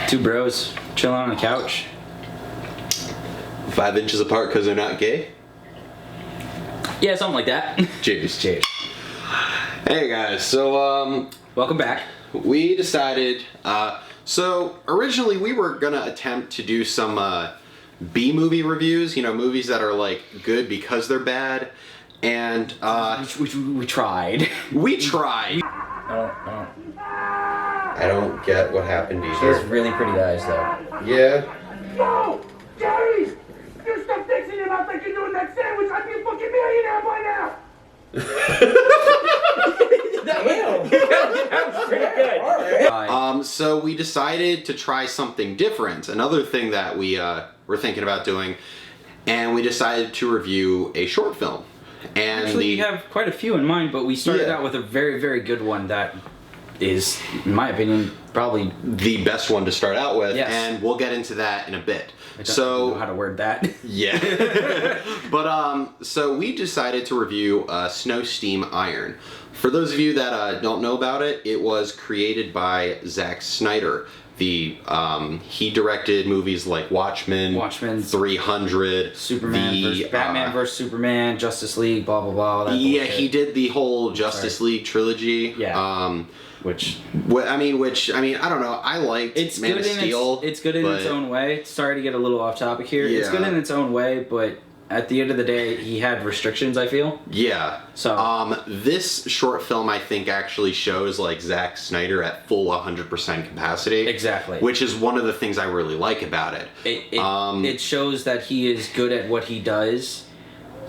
Two bros chilling on the couch. 5 inches apart because they're not gay? Yeah, something like that. Cheers. Cheers. Hey guys, so Welcome back. we decided, so originally we were gonna attempt to do some B-movie reviews, you know, movies that are like good because they're bad, and We tried. we tried. I don't get what happened to She has you. really pretty eyes, though. Yeah. No! Jerry! You stop fixing your mouth like you're doing that sandwich! I'd be a fucking millionaire by now! That was pretty good. So we decided to try something different. Another thing that we were thinking about doing, and we decided to review a short film. And Actually, we have quite a few in mind, but we started Yeah. out with a very, very good one that is, in my opinion, probably the best one to start out with, Yes. and we'll get into that in a bit. I don't know how to word that. Yeah. But so we decided to review Snow Steam Iron. For those of you that don't know about it, it was created by Zack Snyder. He directed movies like Watchmen, 300, Batman versus Superman, Justice League, blah blah blah. That yeah, bullshit. he did the whole Justice League trilogy. Yeah. Which I mean, I don't know. I liked it's Man good of Steel. it's good in its own way. Sorry to get a little off topic here. It's Yeah. good in its own way, but at the end of the day, he had restrictions, I feel. Yeah. So this short film, I think, actually shows like Zack Snyder at full 100% capacity. Exactly. Which is one of the things I really like about it. It shows that he is good at what he does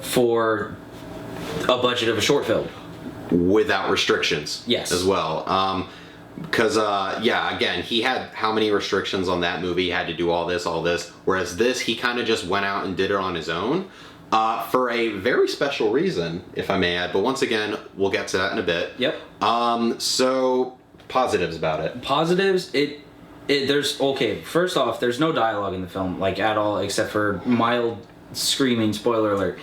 for a budget of a short film. Without restrictions. Yes. As well. Because, yeah, again, he had how many restrictions on that movie? He had to do all this. Whereas this, he kind of just went out and did it on his own for a very special reason, if I may add. But once again, we'll get to that in a bit. Yep. So, positives about it. Positives, first off, there's no dialogue in the film, like, at all, except for mild screaming, spoiler alert.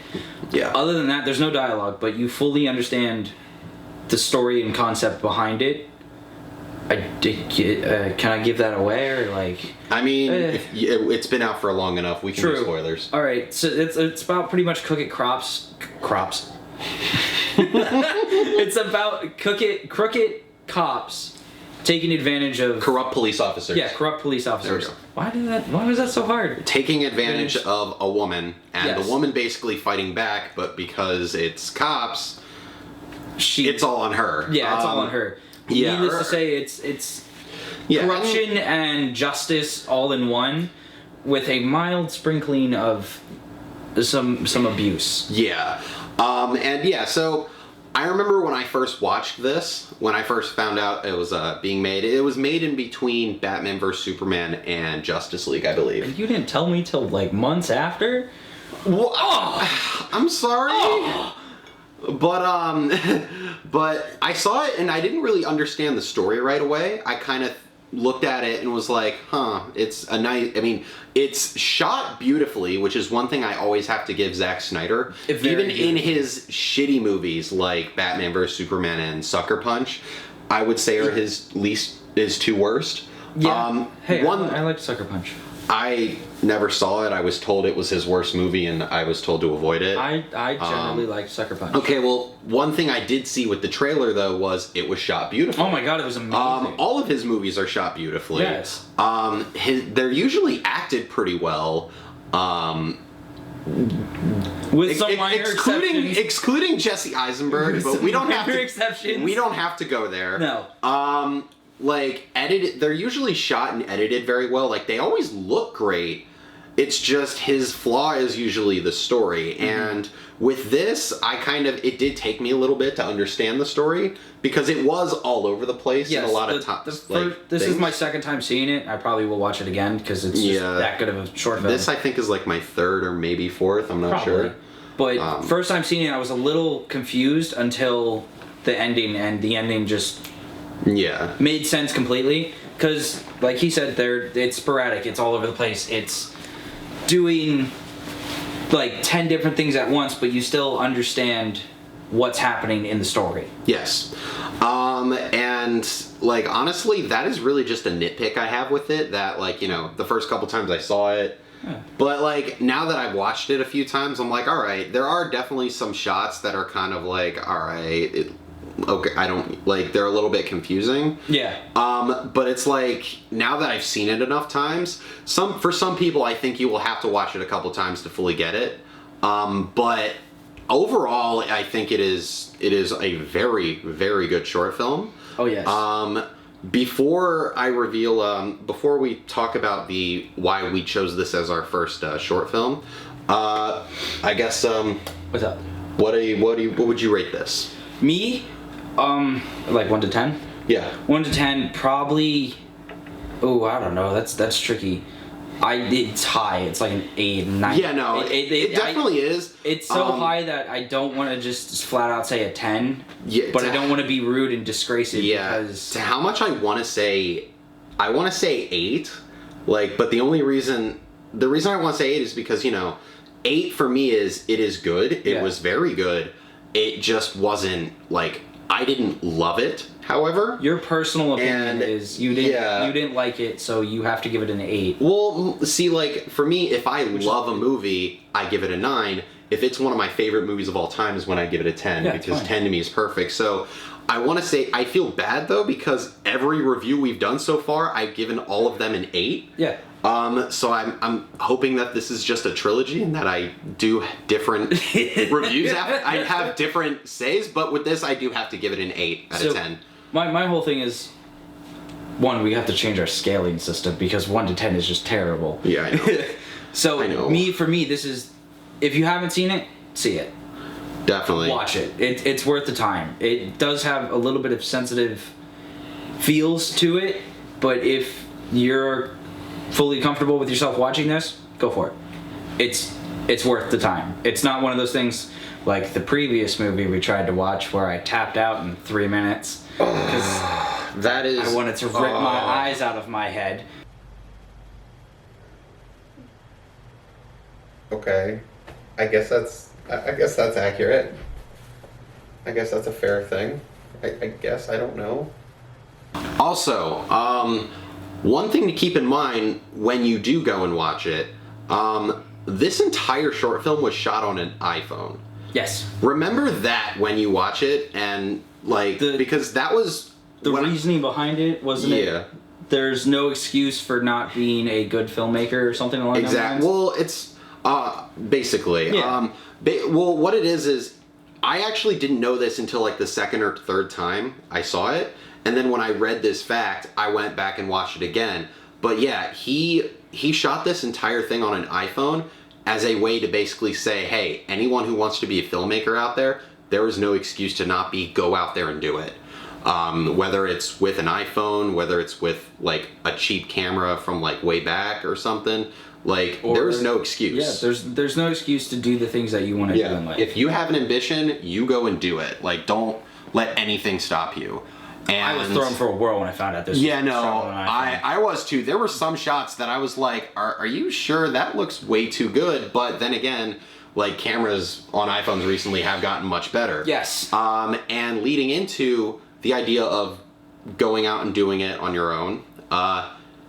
Yeah. Other than that, there's no dialogue, but you fully understand the story and concept behind it. Can I give that away, or like? I mean, it's been out for long enough. We can do spoilers. All right, so it's about pretty much crooked It's about crooked cops taking advantage of Corrupt police officers. Yeah, corrupt police officers. There Why was that so hard? Taking advantage of a woman, and Yes. the woman basically fighting back, but because it's cops, It's it's all on her. Yeah, it's all on her. Yeah, Needless to say, it's Yeah, corruption and justice all in one, with a mild sprinkling of some abuse. Yeah. And yeah, so I remember when I first watched this, when I first found out it was being made, it was made in between Batman vs. Superman and Justice League, I believe. You didn't tell me till like months after? Well, I'm sorry. But I saw it and I didn't really understand the story right away. I kind of looked at it and was like, it's shot beautifully, which is one thing I always have to give Zack Snyder. Even in his shitty movies like Batman vs. Superman and Sucker Punch, I would say are his two worst. Yeah. I liked Sucker Punch. I never saw it. I was told it was his worst movie, and I was told to avoid it. I generally liked Sucker Punch. Okay, well, one thing I did see with the trailer, though, was it was shot beautifully. Oh my god, it was amazing. All of his movies are shot beautifully. Yes. They're usually acted pretty well. With some minor exceptions. Excluding Jesse Eisenberg, but we don't have to. Exceptions. We don't have to go there. No. Like edited, they're usually shot and edited very well. Like they always look great. It's just his flaw is usually the story. Mm-hmm. And with this, it did take me a little bit to understand the story because it was all over the place and a lot of times. This is my second time seeing it. I probably will watch it again because it's just that good of a short film. This I think is like my third or maybe fourth. I'm not sure. But first time seeing it, I was a little confused until the ending, and the ending just made sense completely. Because, like he said, it's sporadic. It's all over the place. It's doing like 10 different things at once, but you still understand what's happening in the story. Yes. And like honestly, that is really just a nitpick I have with it. That like the first couple times I saw it, but like now that I've watched it a few times, I'm like, all right, there are definitely some shots that are kind of like, all right, okay, I don't like they're a little bit confusing. Yeah. But it's like now that I've seen it enough times, for some people, I think you will have to watch it a couple times to fully get it. But overall, I think it is a very, very good short film. Oh yes. Before I reveal, before we talk about why we chose this as our first short film, I guess What's up? What would you rate this? Me, like 1 to 10. Yeah. 1 to 10, probably. Oh, I don't know. That's tricky. It's high. It's like an 8, 9. Yeah, no, it definitely is. It's so high that I don't want to just flat out say a 10. Yeah, but I don't want to be rude and disgrace it. Yeah. Because to how much I want to say 8. Like, but the reason I want to say 8 is because 8 for me is it is good. It was very good. It just wasn't like I didn't love it. However, your personal opinion is you didn't like it, so you have to give it an 8. Well, see, like for me, if I love a movie, I give it a 9. If it's one of my favorite movies of all time, is when I give it a 10 because 10 to me is perfect. So I want to say I feel bad though because every review we've done so far, I've given all of them an 8. Yeah. So I'm hoping that this is just a trilogy and that I do different reviews. I have different says, but with this, I do have to give it an 8 out of 10. My whole thing is, 1, we have to change our scaling system because 1 to 10 is just terrible. Yeah, I know. So I know. For me, this is, if you haven't seen it, see it. Definitely. Watch it. It's worth the time. It does have a little bit of sensitive feels to it, but if you're fully comfortable with yourself watching this, go for it. It's worth the time. It's not one of those things like the previous movie we tried to watch where I tapped out in 3 minutes because I wanted to rip my eyes out of my head. Okay, I guess that's accurate. I guess that's a fair thing. I guess I don't know. Also, one thing to keep in mind when you do go and watch it, this entire short film was shot on an iPhone. Yes. Remember that when you watch it, and like because that was the reasoning behind it, wasn't it? Yeah. There's no excuse for not being a good filmmaker or something along those lines. Well, it's basically yeah. Well, what it is I actually didn't know this until like the second or third time I saw it, and then when I read this fact, I went back and watched it again. But yeah, he shot this entire thing on an iPhone as a way to basically say, hey, anyone who wants to be a filmmaker out there is no excuse to not go out there and do it. Whether it's with an iPhone, whether it's with like a cheap camera from like way back or something, there's no excuse. Yeah, there's no excuse to do the things that you want to do in life. If you have an ambition, you go and do it. Like, don't let anything stop you. And I was thrown for a whirl when I found out this. Yeah, no, I was too. There were some shots that I was like, are you sure that looks way too good? But then again, like cameras on iPhones recently have gotten much better. Yes. And leading into the idea of going out and doing it on your own,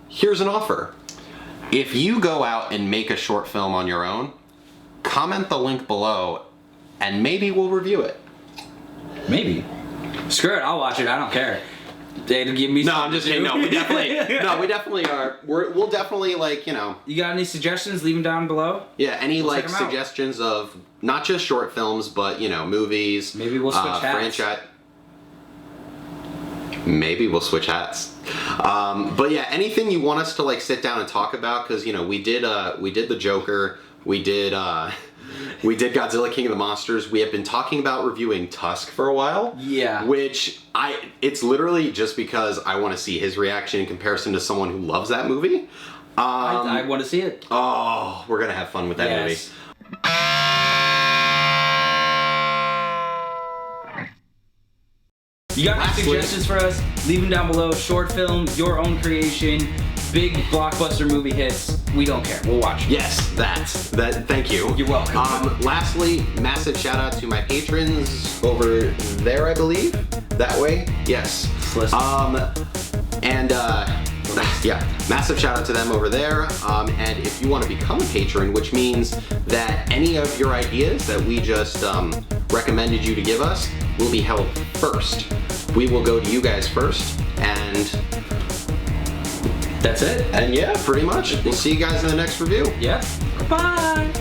here's an offer. If you go out and make a short film on your own, comment the link below, and maybe we'll review it. Maybe. Screw it, I'll watch it. I don't care. It'll give me. No, I'm just kidding. No, we definitely are. We'll definitely You got any suggestions? Leave them down below. Yeah, any suggestions of not just short films, but movies. Maybe we'll switch hats. Franchise. Maybe we'll switch hats. But yeah, anything you want us to sit down and talk about, because we did the Joker, we did Godzilla King of the Monsters. We have been talking about reviewing Tusk for a while. Yeah. Which it's literally just because I want to see his reaction in comparison to someone who loves that movie. I want to see it. Oh, we're gonna have fun with that movie. You got any suggestions for us? Leave them down below. Short film, your own creation. big blockbuster movie hits, we don't care. We'll watch it. Yes, that. Thank you. You're welcome. Lastly, massive shout out to my patrons over there, I believe. That way. Yes. Yeah, massive shout out to them over there. And if you want to become a patron, which means that any of your ideas that we just recommended you to give us will be held first. We will go to you guys first, and that's it. And yeah, pretty much. We'll see you guys in the next review. Yeah. Bye.